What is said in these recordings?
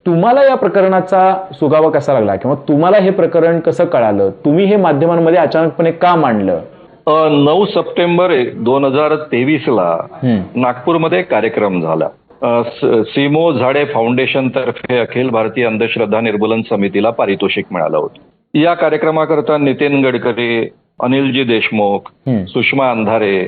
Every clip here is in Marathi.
तुम्हाला या प्रकरणाचा सुगावा कसा लागला किंवा तुम्हाला हे प्रकरण कसं कळालं? तुम्ही हे माध्यमांमध्ये अचानकपणे का मांडलं? 9 सप्टेंबर 2023 ला नागपूरमध्ये एक कार्यक्रम झाला. सिमो झाडे फाउंडेशन तर्फे अखिल भारतीय अंधश्रद्धा निर्मूलन समितीला पारितोषिक मिळालं होतं. या कार्यक्रमाकरता नितीन गडकरी, अनिलजी देशमुख, सुषमा अंधारे,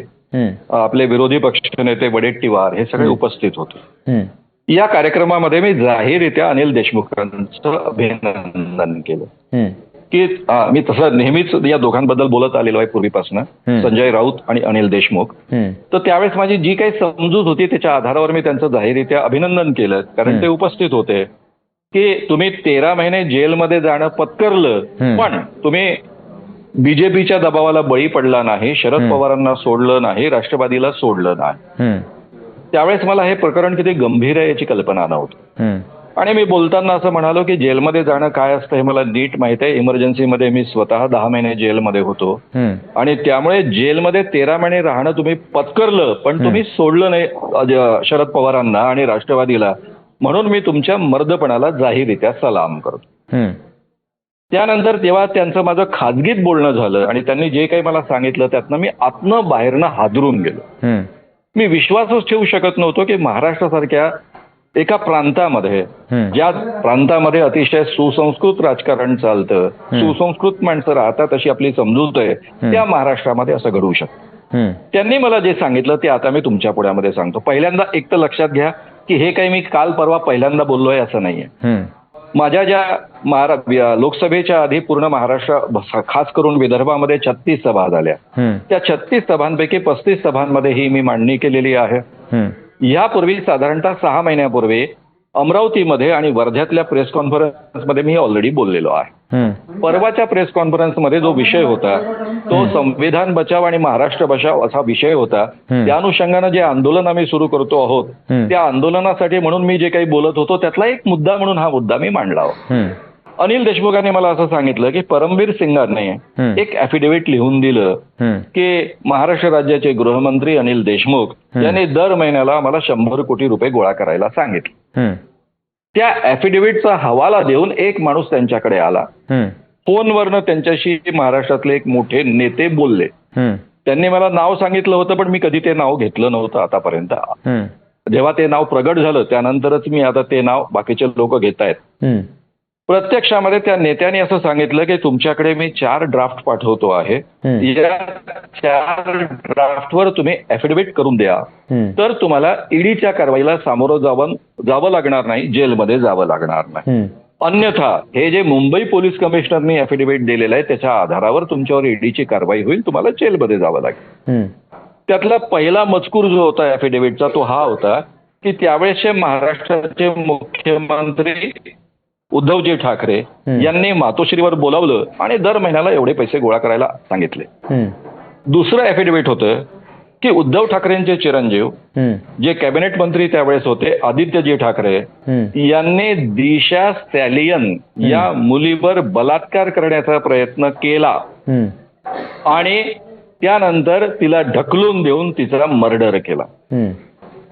आपले विरोधी पक्षनेते वडेट्टीवार हे सगळे उपस्थित होते. या कार्यक्रमामध्ये मी जाहीररित्या अनिल देशमुखांचं अभिनंदन केलं की मी तसं नेहमीच या दोघांबद्दल बोलत आलेलो आहे पूर्वीपासून, संजय राऊत आणि अनिल देशमुख. तर त्यावेळेस माझी जी काही समजूत होती त्याच्या आधारावर मी त्यांचं जाहीररित्या अभिनंदन केलं, कारण ते उपस्थित होते की तुम्ही 13 महिने जेलमध्ये जाणं पत्करलं, पण तुम्ही बीजेपीच्या दबावाला बळी पडला नाही, शरद पवारांना सोडलं नाही, राष्ट्रवादीला सोडलं नाही. त्यावेळेस मला हे प्रकरण किती गंभीर आहे याची कल्पना नव्हती. आणि मी बोलताना असं म्हणालो की जेलमध्ये जाणं काय असतं हे मला नीट माहिती आहे. इमर्जन्सीमध्ये मी स्वतः 10 महिने जेलमध्ये होतो आणि त्यामुळे जेलमध्ये 13 महिने राहणं तुम्ही पत्करलं, पण तुम्ही सोडलं नाही शरद पवारांना आणि राष्ट्रवादीला, म्हणून मी तुमच्या मर्दपणाला जाहीररित्या सलाम करतो. त्यानंतर तेव्हा त्यांचं माझं खाजगीत बोलणं झालं आणि त्यांनी जे काही मला सांगितलं त्यातनं मी आतनं बाहेरनं हादरून गेलो. मी विश्वासच ठेवू शकत नव्हतो की महाराष्ट्रासारख्या एका प्रांतामध्ये, ज्या प्रांतामध्ये अतिशय सुसंस्कृत राजकारण चालतं, सुसंस्कृत माणसं राहतात अशी आपली समजूत आहे, त्या महाराष्ट्रामध्ये असं घडू शकतं. त्यांनी मला जे सांगितलं ते आता मी तुमच्या पुढ्यामध्ये सांगतो. पहिल्यांदा एक तर लक्षात घ्या की हे काही मी काल परवा पहिल्यांदा बोललोय असं नाहीये. माझ्या ज्या लोकसभेच्या आधी पूर्ण महाराष्ट्र, खास करून विदर्भामध्ये 36 सभा झाल्या. त्या 36 सभांपैकी 35 सभांमध्ये ही मी मांडणी केलेली आहे. यापूर्वी साधारणतः 6 महिन्यापूर्वी अमरावतीमध्ये आणि वर्ध्यातल्या प्रेस कॉन्फरन्समध्ये मी ऑलरेडी बोललेलो आहे. परवाच्या प्रेस कॉन्फरन्समध्ये जो विषय होता तो संविधान बचाव आणि महाराष्ट्र बचाव असा विषय होता. त्या अनुषंगानं जे आंदोलन आम्ही सुरू करतो आहोत त्या आंदोलनासाठी म्हणून मी जे काही बोलत होतो त्यातला एक मुद्दा म्हणून हा मुद्दा मी मांडला. अनिल देशमुखांनी मला असं सांगितलं की परमबीर सिंगांनी एक ॲफिडेव्हिट लिहून दिलं की महाराष्ट्र राज्याचे गृहमंत्री अनिल देशमुख यांनी दर महिन्याला आम्हाला 100 कोटी रुपये गोळा करायला सांगितलं. त्या ॲफिडेव्हिटचा हवाला देऊन एक माणूस त्यांच्याकडे आला. फोनवरनं त्यांच्याशी महाराष्ट्रातले एक मोठे नेते बोलले. त्यांनी मला नाव सांगितलं होतं, पण मी कधी ते नाव घेतलं नव्हतं आतापर्यंत. जेव्हा ते नाव प्रगट झालं त्यानंतरच मी आता ते नाव बाकीचे लोक घेत आहेत. प्रत्यक्षामध्ये त्या नेत्याने असं सांगितलं की तुमच्याकडे मी 4 ड्राफ्ट पाठवतो आहे, या 4 ड्राफ्टवर तुम्ही ॲफिडेव्हिट करून द्या, तर तुम्हाला ईडीच्या कारवाईला सामोरं जावं लागणार नाही, जेलमध्ये जावं लागणार नाही. अन्यथा हे जे मुंबई पोलीस कमिशनरनी ॲफिडेव्हिट दिलेलं आहे त्याच्या आधारावर तुमच्यावर ईडीची कारवाई होईल, तुम्हाला जेलमध्ये जावं लागेल. त्यातला पहिला मजकूर जो होता ॲफिडेव्हिटचा तो हा होता की त्यावेळेसचे महाराष्ट्राचे मुख्यमंत्री उद्धवजी ठाकरे यांनी मातोश्रीवर बोलावलं आणि दर महिन्याला एवढे पैसे गोळा करायला सांगितले. दुसरं ॲफिडेव्हिट होतं की उद्धव ठाकरेंचे चिरंजीव जे कॅबिनेट मंत्री त्यावेळेस होते आदित्यजी ठाकरे यांनी दिशा स्टॅलियन या मुलीवर बलात्कार करण्याचा प्रयत्न केला आणि त्यानंतर तिला ढकलून देऊन तिचा मर्डर केला.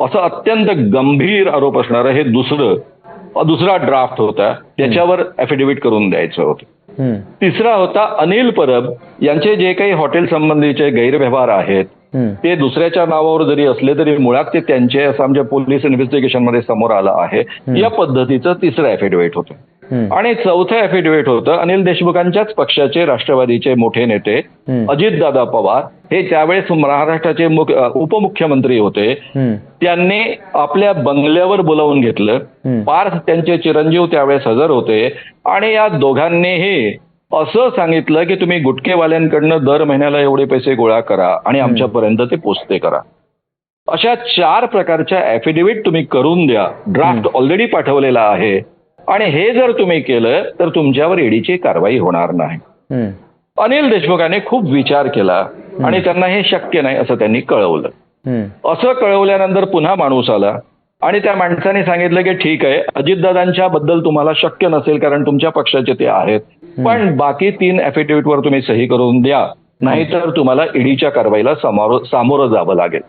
असं अत्यंत गंभीर आरोप असणारं हे दुसरा ड्राफ्ट होता, त्याच्यावर ॲफिडेव्हिट करून द्यायचं होतं. तिसरा होता अनिल परब यांचे जे काही हॉटेल संबंधीचे गैरव्यवहार आहेत ते दुसऱ्याच्या नावावर जरी असले तरी मुळात ते त्यांचे, असं आमच्या पोलीस इन्व्हेस्टिगेशन मध्ये समोर आलं आहे. या पद्धतीचं तिसरं ॲफिडेव्हिट होतं. आणि चौथं ॲफिडेव्हिट होतं अनिल देशमुखांच्याच पक्षाचे राष्ट्रवादीचे मोठे नेते अजितदादा पवार, हे त्यावेळेस महाराष्ट्राचे उपमुख्यमंत्री होते. त्यांनी आपल्या बंगल्यावर बोलावून घेतलं. पार्थ त्यांचे चिरंजीव त्यावेळेस हजर होते आणि या दोघांनीही असं सांगितलं की तुम्ही गुटखेवाल्यांकडनं दर महिन्याला एवढे पैसे गोळा करा आणि आमच्यापर्यंत ते पोचते करा. अशा 4 प्रकारच्या ॲफिडेव्हिट तुम्ही करून द्या. ड्राफ्ट ऑलरेडी पाठवलेला आहे आणि हे जर तुम्ही केलं तर तुमच्यावर ईडीची कारवाई होणार नाही. अनिल देशमुखांनी खूप विचार केला आणि त्यांना हे शक्य नाही असं त्यांनी कळवलं. असं कळवल्यानंतर पुन्हा माणूस आला आणि त्या माणसाने सांगितलं की ठीक आहे, अजितदादांच्या बद्दल तुम्हाला शक्य नसेल कारण तुमच्या पक्षाचे ते आहेत, पण बाकी 3 ॲफिडेव्हिटवर तुम्ही सही करून द्या, नाहीतर तुम्हाला ईडीच्या कारवाईला सामोरं जावं लागेल.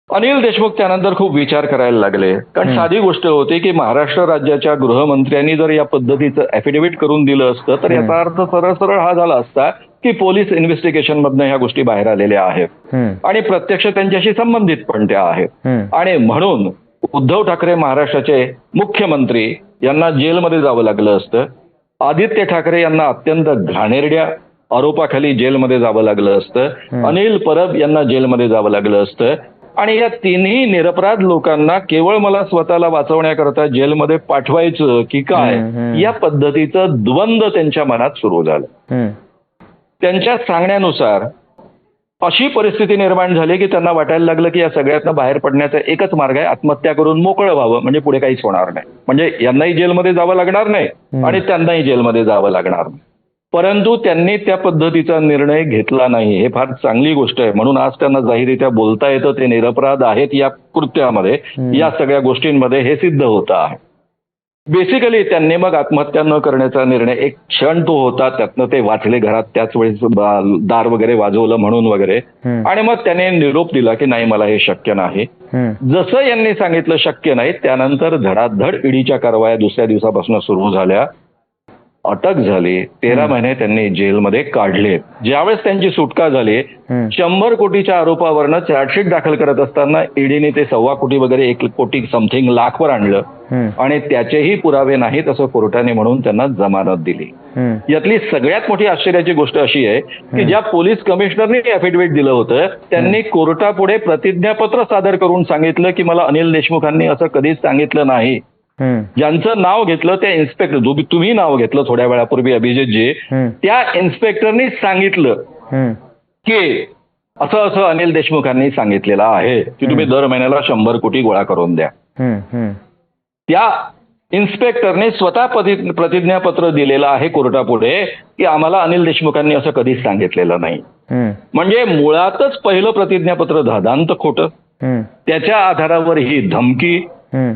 अनिल देशमुख त्यानंतर खूप विचार करायला लागले. कारण साधी गोष्ट होती की महाराष्ट्र राज्याच्या गृहमंत्र्यांनी जर या पद्धतीचं ॲफिडेव्हिट करून दिलं असतं तर याचा अर्थ सरळ सरळ हा झाला असता की पोलीस इन्व्हेस्टिगेशन मधनं ह्या गोष्टी बाहेर आलेल्या आहेत आणि प्रत्यक्ष त्यांच्याशी संबंधित पण त्या आहेत. आणि म्हणून उद्धव ठाकरे महाराष्ट्राचे मुख्यमंत्री यांना जेलमध्ये जावं लागलं असतं. आदित्य ठाकरे यांना अत्यंत घाणेरड्या आरोपाखाली जेलमध्ये जावं लागलं असतं. अनिल परब यांना जेलमध्ये जावं लागलं असतं. आणि या तिन्ही निरपराध लोकांना केवळ मला स्वतःला वाचवण्याकरता जेलमध्ये पाठवायचं की काय या पद्धतीचं द्वंद्व त्यांच्या मनात सुरू झालं. त्यांच्या सांगण्यानुसार अशी परिस्थिती निर्माण झाली की त्यांना वाटायला लागलं की या सगळ्यातनं बाहेर पडण्याचा एकच मार्ग आहे, आत्महत्या करून मोकळं व्हावं, म्हणजे पुढे काहीच होणार नाही. म्हणजे यांनाही जेलमध्ये जावं लागणार नाही आणि त्यांनाही जेलमध्ये जावं लागणार नाही. परंतु त्यांनी त्या पद्धतीचा निर्णय घेतला नाही. हे फार चांगली गोष्ट आहे. म्हणून आज त्यांना जाहीररित्या बोलता येतं. ते निरपराध आहेत या कृत्यामध्ये, या सगळ्या गोष्टींमध्ये हे सिद्ध होतं आहे. बेसिकली त्यांनी मग आत्महत्या न करण्याचा निर्णय, एक क्षण तो होता, त्यातनं ते वाचले घरात, त्याच वेळेस दार वगैरे वाजवलं म्हणून वगैरे, आणि मग त्याने निरोप दिला की नाही, मला हे शक्य नाही. जसं यांनी सांगितलं शक्य नाही, त्यानंतर धडाधड ईडीच्या कारवाया दुसऱ्या दिवसापासून सुरू झाल्या. अटक झाली. 13 महिने त्यांनी जेलमध्ये काढले. ज्यावेळेस त्यांची सुटका झाली, 100 कोटीच्या आरोपावरनं चार्जशीट दाखल करत असताना ईडीने ते 1.25 कोटी वगैरे 1 कोटी समथिंग लाखवर आणलं आणि त्याचेही पुरावे नाहीत असं कोर्टाने म्हणून त्यांना जमानत दिली. यातली सगळ्यात मोठी आश्चर्याची गोष्ट अशी आहे की ज्या पोलीस कमिशनरने ॲफिडेव्हिट दिलं होतं त्यांनी कोर्टापुढे प्रतिज्ञापत्र सादर करून सांगितलं की मला अनिल देशमुखांनी असं कधीच सांगितलं नाही. ज्यांचं नाव घेतलं त्या इन्स्पेक्टर, तुम्ही नाव घेतलं थोड्या वेळापूर्वी अभिजितजी, त्या इन्स्पेक्टरनी सांगितलं की असं असं अनिल देशमुखांनी सांगितलेलं आहे की तुम्ही दर महिन्याला 100 कोटी गोळा करून द्या. त्या इन्स्पेक्टरने स्वतः प्रतिज्ञापत्र दिलेलं आहे कोर्टापुढे की आम्हाला अनिल देशमुखांनी असं कधीच सांगितलेलं नाही. म्हणजे मुळातच पहिलं प्रतिज्ञापत्र धादांत खोटं, त्याच्या आधारावर ही धमकी,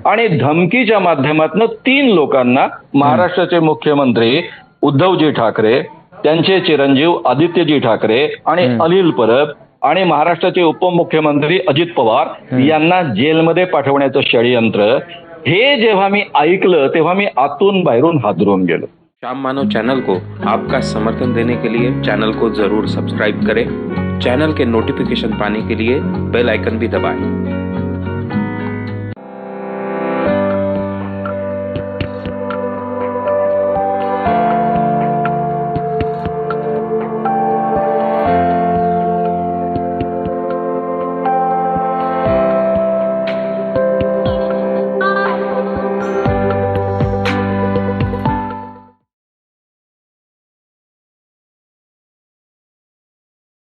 आणि धमकीच्या माध्यमातून 3 लोकांना महाराष्ट्राचे मुख्यमंत्री उद्धवजी ठाकरे, त्यांचे चिरंजीव आदित्यजी ठाकरे आणि अनिल परब आणि महाराष्ट्राचे उपमुख्यमंत्री अजित पवार यांना जेलमध्ये पाठवण्याचं षडयंत्र, हे जेव्हा मी ऐकलं तेव्हा मी आतून बाहेरून हादरून गेलो. शाम मानव चैनल को आपका समर्थन देने के लिए चैनल को जरूर सब्सक्राइब करें। चैनल के नोटिफिकेशन पाने के लिए बेल आइकन भी दबाएं।